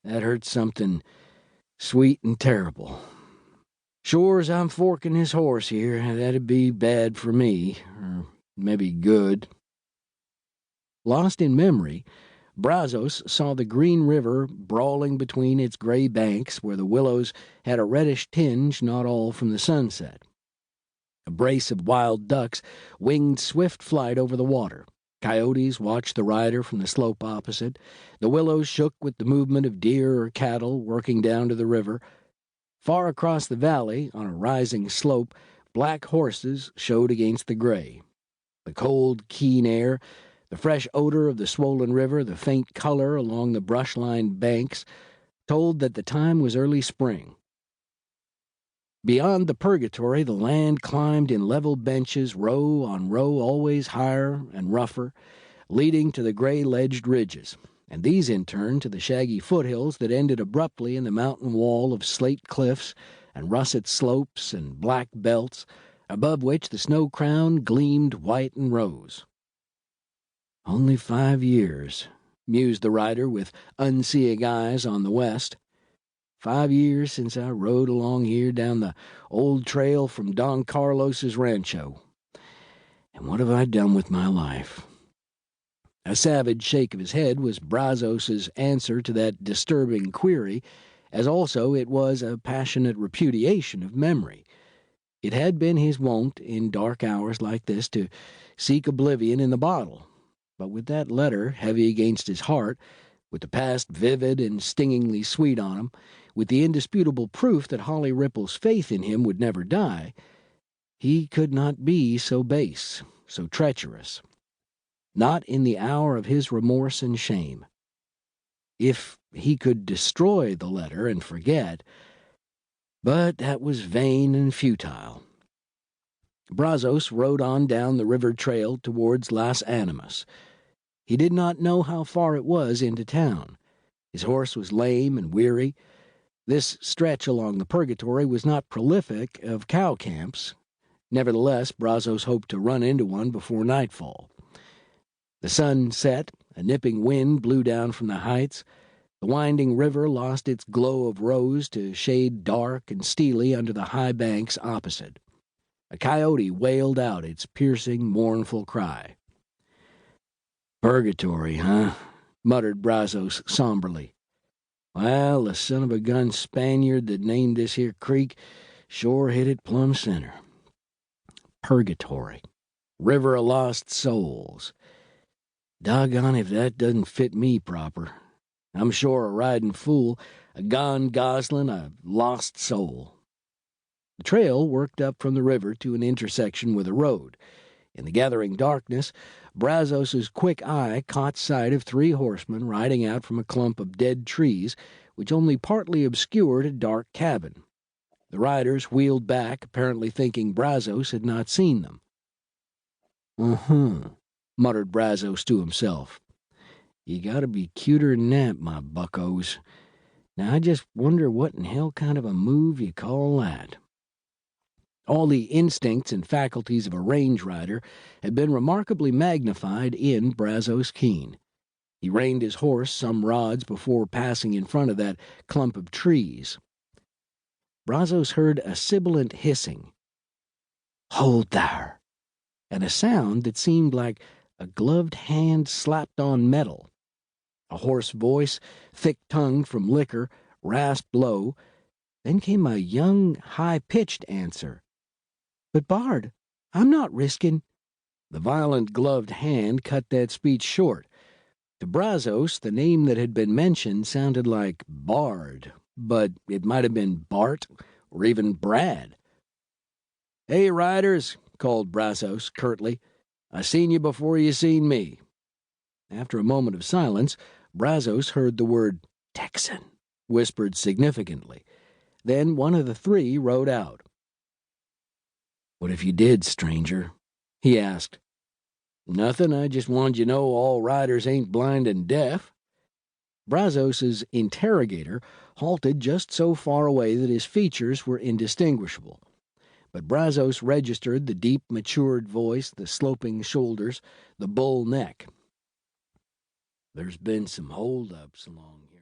That hurts something sweet and terrible. Sure as I'm forking his horse here, that'd be bad for me, or maybe good. Lost in memory, Brazos saw the green river brawling between its gray banks where the willows had a reddish tinge not all from the sunset. A brace of wild ducks winged swift flight over the water. Coyotes watched the rider from the slope opposite. The willows shook with the movement of deer or cattle working down to the river. Far across the valley, on a rising slope, black horses showed against the gray. The cold, keen air, the fresh odor of the swollen river, the faint color along the brush-lined banks, told that the time was early spring. Beyond the purgatory, the land climbed in level benches, row on row, always higher and rougher, leading to the gray-ledged ridges, and these in turn to the shaggy foothills that ended abruptly in the mountain wall of slate cliffs and russet slopes and black belts, above which the snow crown gleamed white and rose. "Only 5 years," mused the rider with unseeing eyes on the west. 5 years since I rode along here down the old trail from Don Carlos's rancho. And what have I done with my life? A savage shake of his head was Brazos's answer to that disturbing query, as also it was a passionate repudiation of memory. It had been his wont in dark hours like this to seek oblivion in the bottle, but with that letter heavy against his heart, with the past vivid and stingingly sweet on him, with the indisputable proof that Holly Ripple's faith in him would never die, he could not be so base, so treacherous. Not in the hour of his remorse and shame. If he could destroy the letter and forget, but that was vain and futile. Brazos rode on down the river trail towards Las Animas. He did not know how far it was into town. His horse was lame and weary. This stretch along the purgatory was not prolific of cow camps. Nevertheless, Brazos hoped to run into one before nightfall. The sun set, a nipping wind blew down from the heights. The winding river lost its glow of rose to shade dark and steely under the high banks opposite. A coyote wailed out its piercing, mournful cry. "Purgatory, huh?" muttered Brazos somberly. "Well, the son of a gun Spaniard that named this here creek sure hit it plumb center. Purgatory. River o' lost souls. Doggone if that doesn't fit me proper. I'm sure a riding fool, a gone goslin, a lost soul." The trail worked up from the river to an intersection with a road. In the gathering darkness, Brazos's quick eye caught sight of 3 horsemen riding out from a clump of dead trees, which only partly obscured a dark cabin. The riders wheeled back, apparently thinking Brazos had not seen them. Muttered Brazos to himself. "You gotta be cuter'n that, my buckos. Now I just wonder what in hell kind of a move you call that." All the instincts and faculties of a range rider had been remarkably magnified in Brazos Keene. He reined his horse some rods before passing in front of that clump of trees. Brazos heard a sibilant hissing. "Hold there!" and a sound that seemed like a gloved hand slapped on metal. A hoarse voice, thick-tongued from liquor, rasped low. Then came a young, high-pitched answer. "But, Bard, I'm not risking—" The violent gloved hand cut that speech short. To Brazos, the name that had been mentioned sounded like Bard, but it might have been Bart or even Brad. "Hey, riders," called Brazos curtly. "I seen you before you seen me." After a moment of silence, Brazos heard the word "Texan" whispered significantly. Then one of the 3 rode out. "What if you did, stranger?" he asked. "Nothing. I just wanted you to know all riders ain't blind and deaf." Brazos's interrogator halted just so far away that his features were indistinguishable. But Brazos registered the deep, matured voice, the sloping shoulders, the bull neck. "There's been some hold-ups along here."